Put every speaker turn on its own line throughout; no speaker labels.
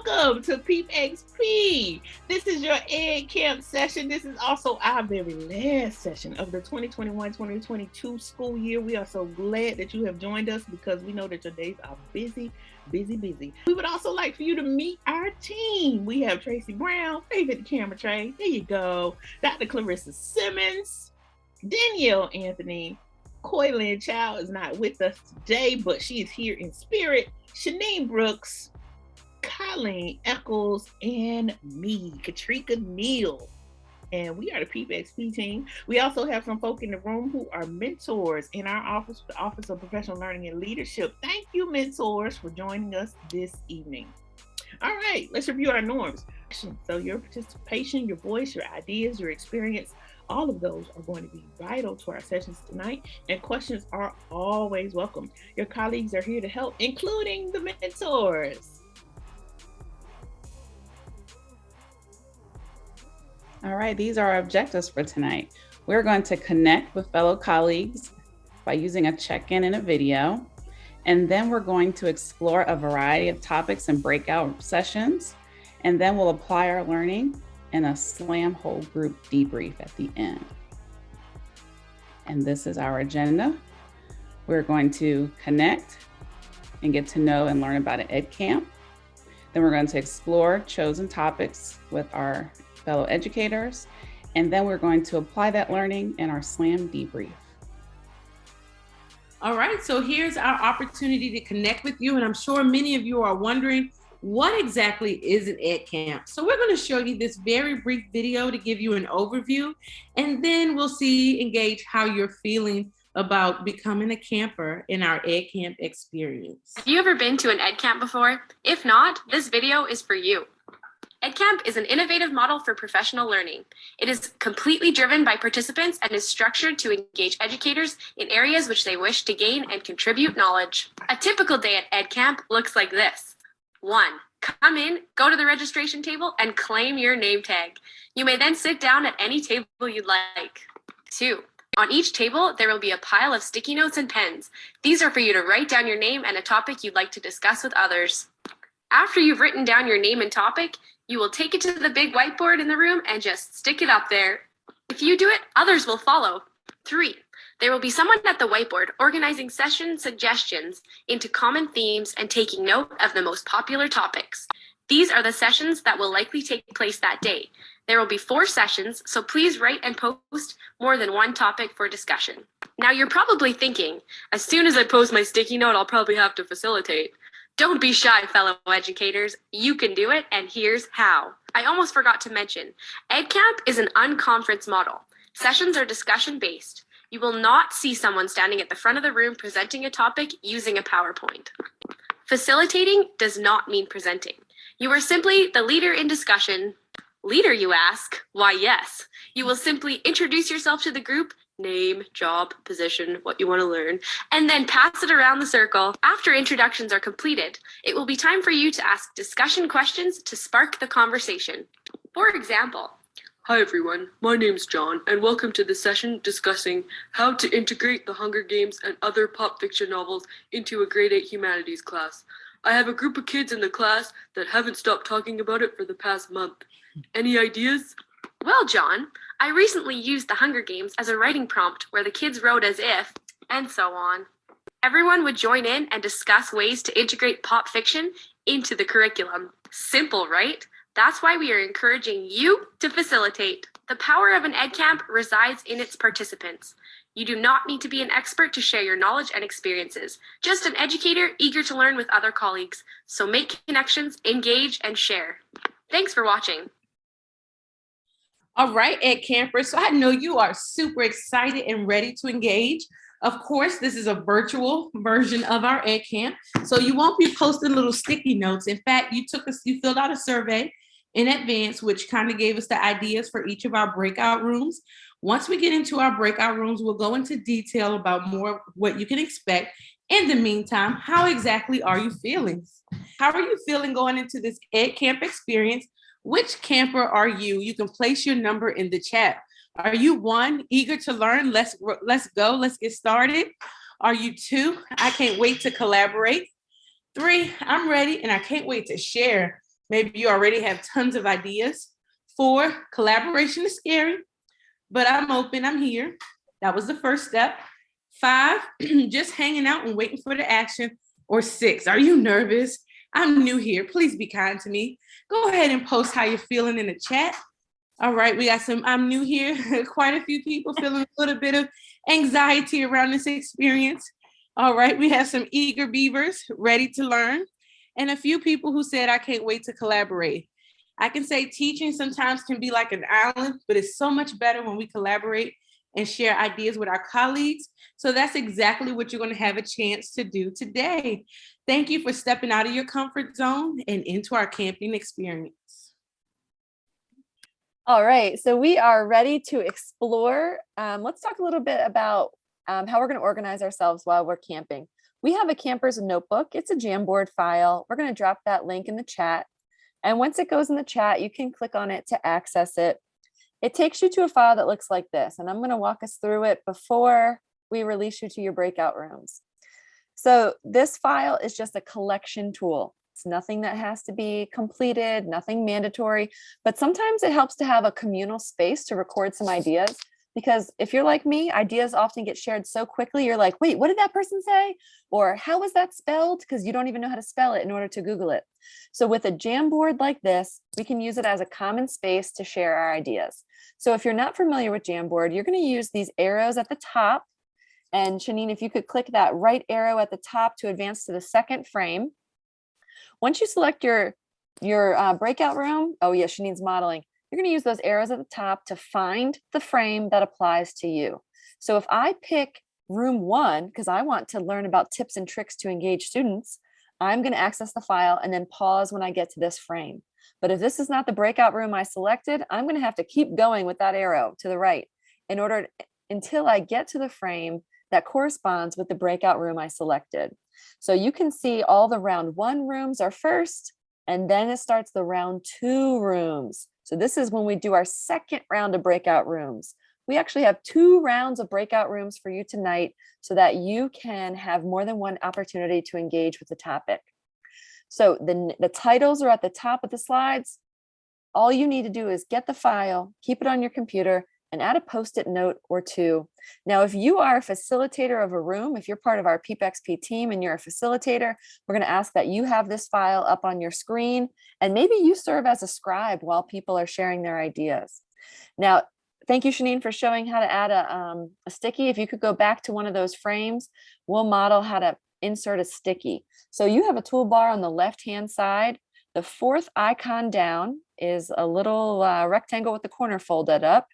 Welcome to PEIP XP. This is your EdCamp session. This is also our very last session of the 2021-2022 school year. We are so glad that you have joined us because we know that your days are busy. We would also like for you to meet our team. We have Tracy Brown, favorite the camera tray. There you go. Dr. Clarissa Simmons, Danielle Anthony, Coylin Chow is not with us today, but she is here in spirit. Shanine Brooks, Colleen Eccles, and me, Katrika Neal. And we are the PEIP XP team. We also have some folk in the room who are mentors in our office, the Office of Professional Learning and Leadership. Thank you, mentors, for joining us this evening. All right, let's review our norms. So your participation, your voice, your ideas, your experience, all of those are going to be vital to our sessions tonight, and questions are always welcome. Your colleagues are here to help, including the mentors.
All right, these are our objectives for tonight. We're going to connect with fellow colleagues by using a check-in and a video, and then we're going to explore a variety of topics and breakout sessions, and then we'll apply our learning in a SLAM whole group debrief at the end. And this is our agenda. We're going to connect and get to know and learn about an EdCamp. Then we're going to explore chosen topics with our fellow educators. And then we're going to apply that learning in our SLAM debrief.
All right, so here's our opportunity to connect with you. And I'm sure many of you are wondering, what exactly is an EdCamp? So we're going to show you this very brief video to give you an overview, and then we'll engage how you're feeling about becoming a camper in our EdCamp experience.
Have you ever been to an EdCamp before? If not, this video is for you. EdCamp is an innovative model for professional learning. It is completely driven by participants and is structured to engage educators in areas which they wish to gain and contribute knowledge. A typical day at EdCamp looks like this. 1. Come in, go to the registration table, and claim your name tag. You may then sit down at any table you'd like. 2. On each table, there will be a pile of sticky notes and pens. These are for you to write down your name and a topic you'd like to discuss with others. After you've written down your name and topic, you will take it to the big whiteboard in the room and just stick it up there. If you do it, others will follow. 3. There will be someone at the whiteboard organizing session suggestions into common themes and taking note of the most popular topics. These are the sessions that will likely take place that day. There will be 4 sessions, so please write and post more than one topic for discussion. Now you're probably thinking, as soon as I post my sticky note, I'll probably have to facilitate. Don't be shy, fellow educators. You can do it, and here's how. I almost forgot to mention, EdCamp is an unconference model. Sessions are discussion-based. You will not see someone standing at the front of the room presenting a topic using a PowerPoint. Facilitating does not mean presenting. You are simply the leader in discussion. Leader, you ask? Why, yes. You will simply introduce yourself to the group, name, job, position, what you want to learn, and then pass it around the circle. After introductions are completed, it will be time for you to ask discussion questions to spark the conversation. For example, hi everyone, my name's John, and welcome to the session discussing how to integrate the Hunger Games and other pop fiction novels into a grade 8 humanities class. I have a group of kids in the class that haven't stopped talking about it for the past month. Any ideas? Well, John, I recently used the Hunger Games as a writing prompt where the kids wrote as if, and so on. Everyone would join in and discuss ways to integrate pop fiction into the curriculum. Simple, right? That's why we are encouraging you to facilitate. The power of an EdCamp resides in its participants. You do not need to be an expert to share your knowledge and experiences, just an educator eager to learn with other colleagues. So make connections, engage, and share. Thanks for watching.
All right, EdCampers, so I know you are super excited and ready to engage. Of course, this is a virtual version of our EdCamp, so you won't be posting little sticky notes. In fact, you filled out a survey in advance, which kind of gave us the ideas for each of our breakout rooms. Once we get into our breakout rooms, we'll go into detail about more what you can expect. In the meantime, how exactly are you feeling? How are you feeling going into this EdCamp experience? Which camper are you? You can place your number in the chat. Are you 1, eager to learn? Let's go, let's get started. Are you 2, I can't wait to collaborate? 3, I'm ready and I can't wait to share. Maybe you already have tons of ideas. 4, collaboration is scary, but I'm open, I'm here. That was the first step. 5, just hanging out and waiting for the action. Or 6, are you nervous? I'm new here. Please be kind to me. Go ahead and post how you're feeling in the chat. All right, we got some, I'm new here. Quite a few people feeling a little bit of anxiety around this experience. All right, we have some eager beavers ready to learn, and a few people who said, I can't wait to collaborate. I can say teaching sometimes can be like an island, but it's so much better when we collaborate and share ideas with our colleagues. So that's exactly what you're going to have a chance to do today. Thank you for stepping out of your comfort zone and into our camping experience.
All right, so we are ready to explore. Let's talk a little bit about how we're going to organize ourselves while we're camping. We have a camper's notebook. It's a Jamboard file. We're going to drop that link in the chat. And once it goes in the chat, you can click on it to access it. It takes you to a file that looks like this, and I'm going to walk us through it before we release you to your breakout rooms. So this file is just a collection tool. It's nothing that has to be completed, nothing mandatory, but sometimes it helps to have a communal space to record some ideas. Because if you're like me, ideas often get shared so quickly, you're like, wait, what did that person say? Or how was that spelled? Because you don't even know how to spell it in order to Google it. So with a Jamboard like this, we can use it as a common space to share our ideas. So if you're not familiar with Jamboard, you're going to use these arrows at the top. And Shanine, if you could click that right arrow at the top to advance to the second frame. Once you select your breakout room, oh yeah, Shanine's modeling. You're going to use those arrows at the top to find the frame that applies to you. So if I pick room 1, because I want to learn about tips and tricks to engage students, I'm going to access the file and then pause when I get to this frame. But if this is not the breakout room I selected, I'm going to have to keep going with that arrow to the right until I get to the frame that corresponds with the breakout room I selected. So you can see all the round 1 rooms are first, and then it starts the round 2 rooms. So this is when we do our second round of breakout rooms. We actually have 2 rounds of breakout rooms for you tonight so that you can have more than one opportunity to engage with the topic. So the titles are at the top of the slides. All you need to do is get the file, keep it on your computer, and add a Post-it note or 2. Now, if you are a facilitator of a room, if you're part of our PEIP XP team and you're a facilitator, we're going to ask that you have this file up on your screen, and maybe you serve as a scribe while people are sharing their ideas. Now, thank you, Shanine, for showing how to add a sticky. If you could go back to one of those frames, we'll model how to insert a sticky. So you have a toolbar on the left-hand side. The 4th icon down is a little rectangle with the corner folded up.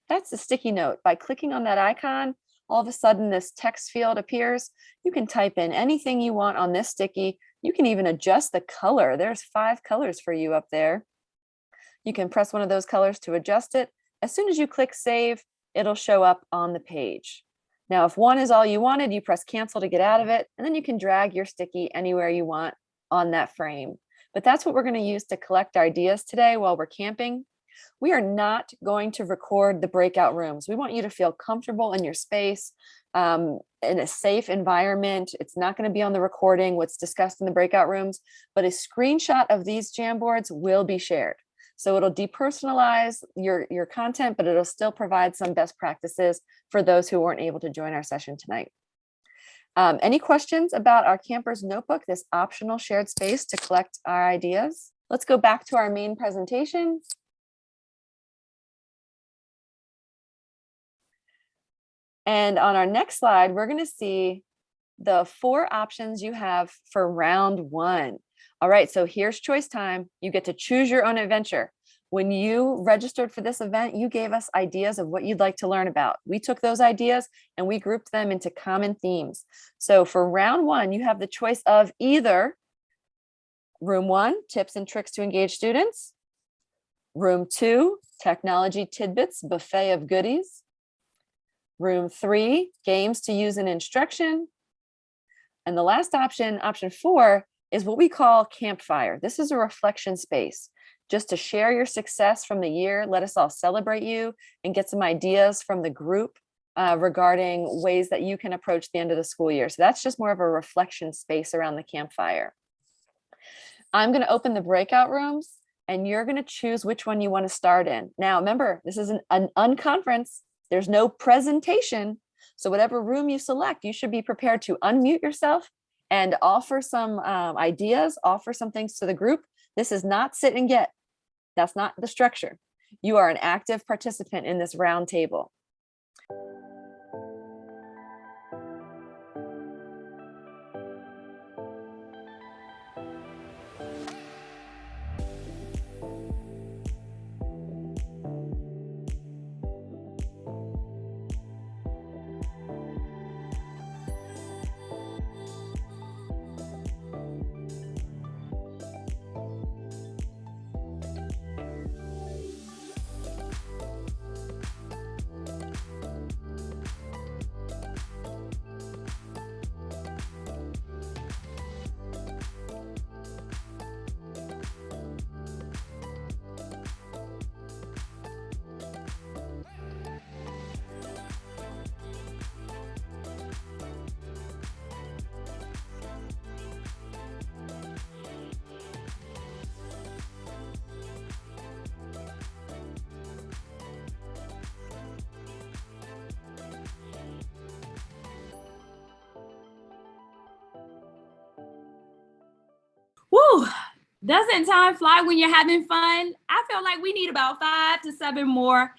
That's the sticky note. By clicking on that icon, all of a sudden this text field appears. You can type in anything you want on this sticky. You can even adjust the color. There's 5 colors for you up there. You can press one of those colors to adjust it. As soon as you click save, it'll show up on the page. Now, if 1 is all you wanted, you press cancel to get out of it, and then you can drag your sticky anywhere you want on that frame. But that's what we're going to use to collect our ideas today while we're camping. We are not going to record the breakout rooms. We want you to feel comfortable in your space, in a safe environment. It's not going to be on the recording, what's discussed in the breakout rooms, but a screenshot of these Jamboards will be shared. So it'll depersonalize your content, but it'll still provide some best practices for those who weren't able to join our session tonight. Any questions about our camper's notebook, this optional shared space to collect our ideas? Let's go back to our main presentation. And on our next slide, we're going to see the 4 options you have for round 1. All right, so here's choice time. You get to choose your own adventure. When you registered for this event, you gave us ideas of what you'd like to learn about. We took those ideas and we grouped them into common themes. So for round 1, you have the choice of either room 1, tips and tricks to engage students. Room 2, technology tidbits, buffet of goodies. Room 3, games to use in instruction. And the last option, option 4, is what we call campfire. This is a reflection space, just to share your success from the year. Let us all celebrate you and get some ideas from the group regarding ways that you can approach the end of the school year. So that's just more of a reflection space around the campfire. I'm going to open the breakout rooms and you're going to choose which one you want to start in. Now, remember, this is an unconference. There's no presentation. So whatever room you select, you should be prepared to unmute yourself and offer some ideas, offer some things to the group. This is not sit and get. That's not the structure. You are an active participant in this round table.
Woo! Doesn't time fly when you're having fun? I feel like we need about 5 to 7 more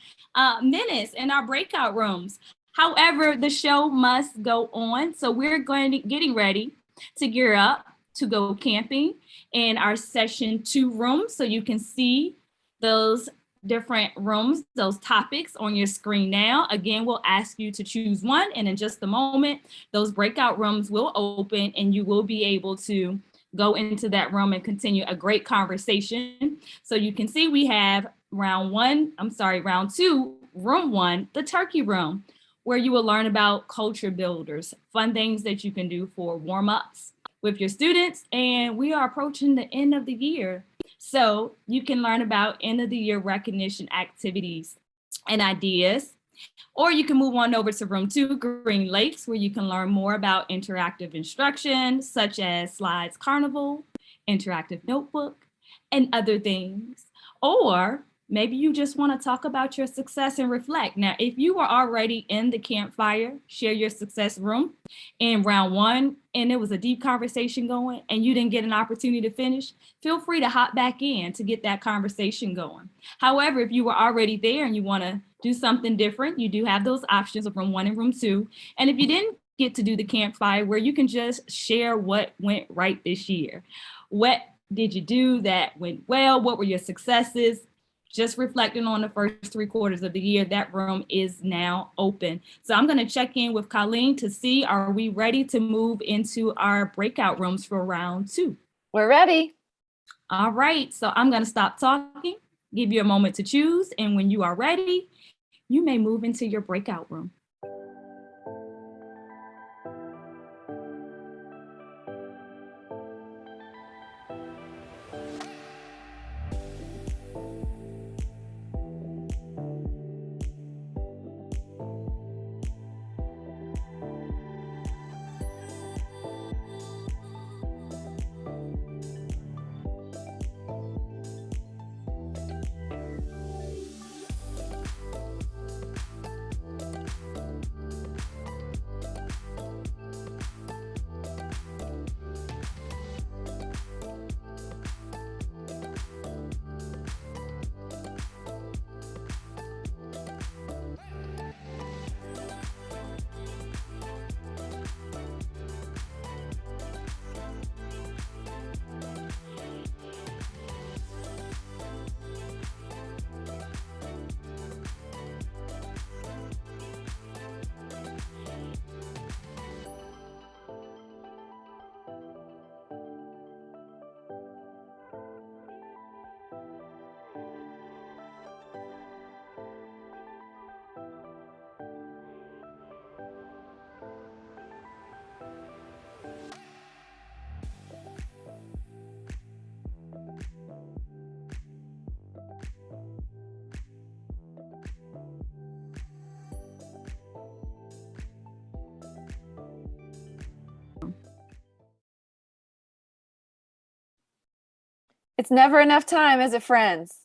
minutes in our breakout rooms. However, the show must go on. So we're getting ready to gear up to go camping in our session 2 room. So you can see those different rooms, those topics on your screen now. Again, we'll ask you to choose one, and in just a moment, those breakout rooms will open and you will be able to go into that room and continue a great conversation. So you can see we have round 2, room 1, the turkey room, where you will learn about culture builders, fun things that you can do for warm-ups with your students. And we are approaching the end of the year. So you can learn about end of the year recognition activities and ideas. Or you can move on over to room 2, Green Lakes, where you can learn more about interactive instruction, such as Slides Carnival, interactive notebook, and other things. Or maybe you just want to talk about your success and reflect. Now, if you were already in the campfire, share your success room in round 1, and it was a deep conversation going, and you didn't get an opportunity to finish, feel free to hop back in to get that conversation going. However, if you were already there and you want to do something different, you do have those options of room 1 and room 2. And if you didn't get to do the campfire, where you can just share what went right this year. What did you do that went well? What were your successes? Just reflecting on the first 3 quarters of the year, that room is now open. So I'm going to check in with Colleen to see, are we ready to move into our breakout rooms for round 2?
We're ready.
All right, so I'm going to stop talking, give you a moment to choose. And when you are ready, you may move into your breakout room.
It's never enough time, is it, friends?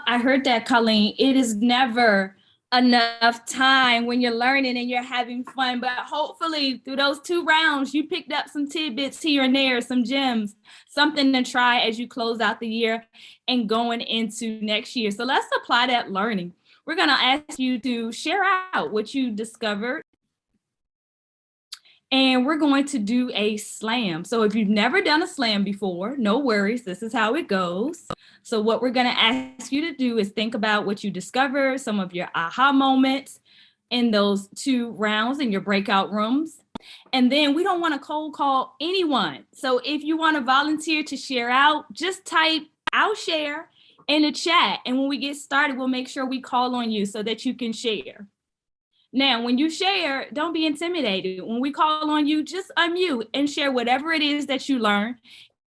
I heard that, Colleen. It is never enough time when you're learning and you're having fun. But hopefully, through those 2 rounds, you picked up some tidbits here and there, some gems, something to try as you close out the year and going into next year. So let's apply that learning. We're going to ask you to share out what you discovered. And we're going to do a slam. So if you've never done a slam before, no worries. This is how it goes. So what we're going to ask you to do is think about what you discovered, some of your aha moments in those 2 rounds in your breakout rooms. And then we don't want to cold call anyone. So if you want to volunteer to share out, just type "I'll share" in the chat. And when we get started, we'll make sure we call on you so that you can share. Now, when you share, don't be intimidated. When we call on you, just unmute and share whatever it is that you learn.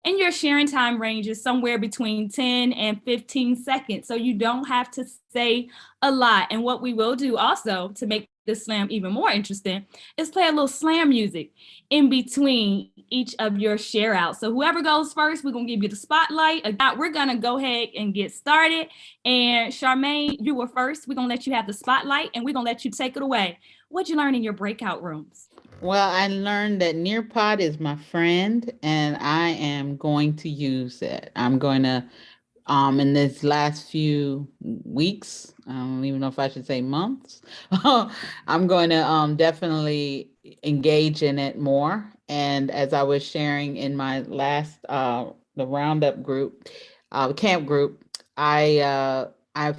And your sharing time range is somewhere between 10 and 15 seconds. So you don't have to say a lot. And what we will do also to make this slam even more interesting is play a little slam music in between each of your share outs. So whoever goes first, we're going to give you the spotlight. We're going to go ahead and get started. And Charmaine, you were first. We're going to let you have the spotlight and we're going to let you take it away. What'd you learn in your breakout rooms?
Well, I learned that Nearpod is my friend and I am going to use it. I'm going to, in this last few weeks, I don't even know if I should say months, I'm going to definitely engage in it more. And as I was sharing in my last, the roundup group, camp group, I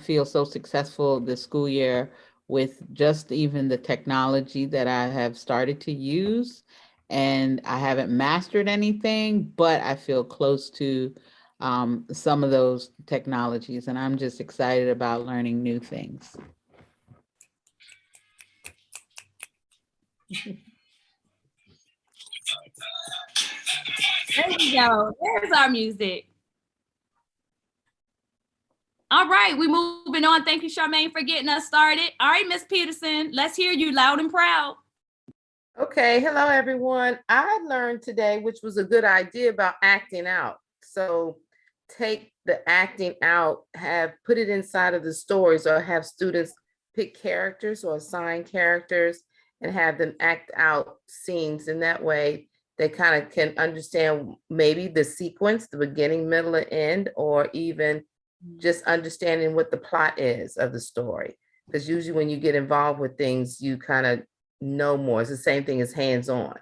feel so successful this school year with just even the technology that I have started to use. And I haven't mastered anything, but I feel close to some of those technologies. And I'm just excited about learning new things.
There we go. There's our music. All right, we're moving on. Thank you, Charmaine, for getting us started. All right, Miss Peterson, let's hear you loud and proud.
Okay, hello everyone. I learned today, which was a good idea, about acting out. So take the acting out, put it inside of the stories, or have students pick characters or assign characters and have them act out scenes. And that way they kind of can understand maybe the sequence, the beginning, middle, and end, or even just understanding what the plot is of the story. Because usually when you get involved with things, you kind of know more. It's the same thing as hands-on,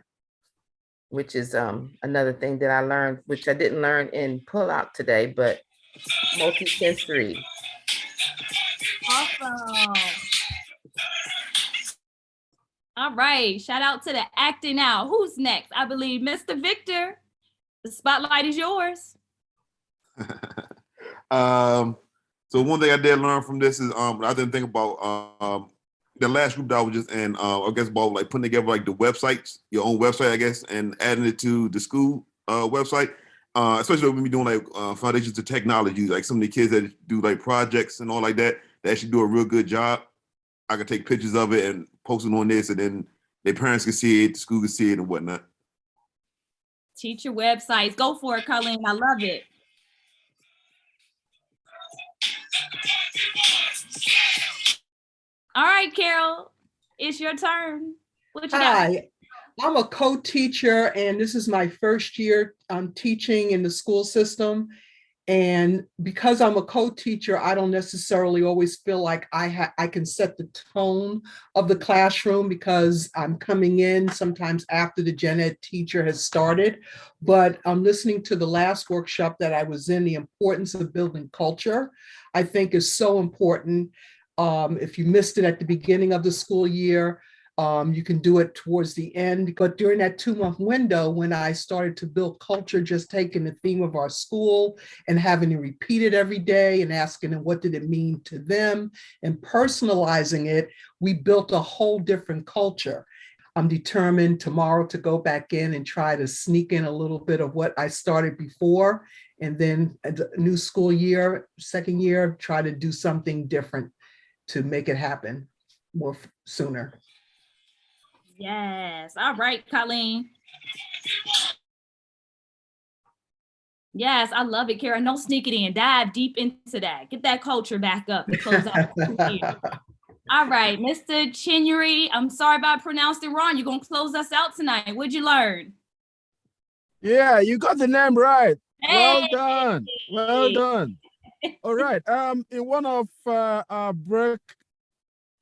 which is another thing that I learned, which I didn't learn in pull-out today, but multi-sensory.
Awesome. All right, shout out to the acting out. Who's next? I believe Mr. Victor, the spotlight is yours.
So one thing I did learn from this is I didn't think about the last group that I was just in, I guess about like putting together like the websites, your own website, I guess, and adding it to the school website. Especially when we doing like foundations to technology, like some of the kids that do like projects and all like that, they actually do a real good job. I can take pictures of it and post it on this, and then their parents can see it, the school can see it, and whatnot.
Teacher websites, go for it, Colleen. I love it. All right, Carol, it's your turn. What you got?
Hi, I'm a co-teacher, and this is my first year teaching in the school system. And because I'm a co-teacher, I don't necessarily always feel like I can set the tone of the classroom because I'm coming in sometimes after the gen ed teacher has started. But I'm listening to the last workshop that I was in, the importance of building culture, I think is so important. If you missed it at the beginning of the school year, you can do it towards the end. But during that 2-month window, when I started to build culture, just taking the theme of our school and having to repeat it every day and asking them what did it mean to them and personalizing it, we built a whole different culture. I'm determined tomorrow to go back in and try to sneak in a little bit of what I started before. And then the new school year, second year, try to do something different to make it happen more sooner.
Yes. All right, Colleen. Yes, I love it, Karen. Don't sneak it in. Dive deep into that. Get that culture back up to close out the school year. All right, Mr. Chinyeri, I'm sorry if I pronounced it wrong. You're going to close us out tonight. What'd you learn?
Yeah, you got the name right. Well
Hey!
done. Well done. All right. In one of our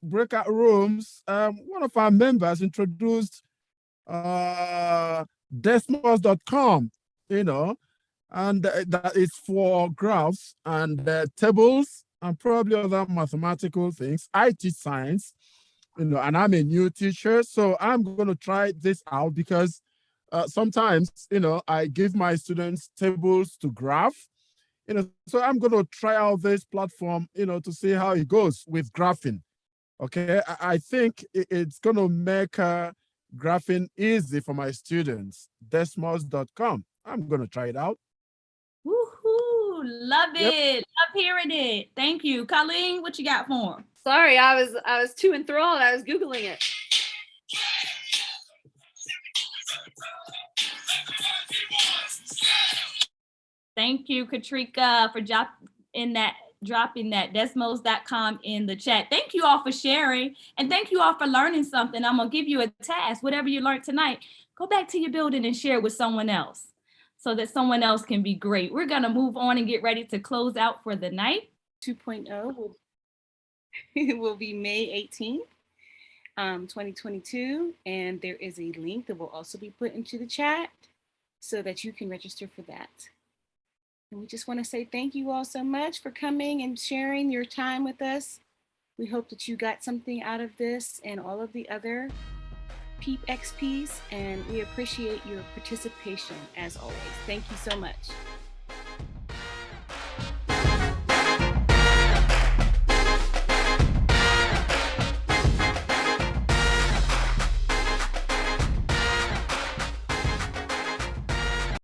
breakout rooms, one of our members introduced Desmos.com, and that is for graphs and tables and probably other mathematical things. I teach science, and I'm a new teacher, so I'm going to try this out because sometimes, I give my students tables to graph, so I'm going to try out this platform, to see how it goes with graphing. Okay, I think it's going to make graphing easy for my students. Desmos.com. I'm going to try it out.
Woohoo! Love it. Love hearing it. Thank you. Colleen, what you got for him?
Sorry, I was too enthralled. I was Googling it.
Thank you, Katrika, for dropping that Desmos.com in the chat. Thank you all for sharing, and thank you all for learning something. I'm gonna give you a task. Whatever you learned tonight, go back to your building and share it with someone else so that someone else can be great. We're gonna move on and get ready to close out for the night.
2.0 will be May 18th, 2022, and there is a link that will also be put into the chat so that you can register for that. And we just want to say thank you all so much for coming and sharing your time with us. We hope that you got something out of this and all of the other PEIP XPs, and we appreciate your participation as always. Thank you so much.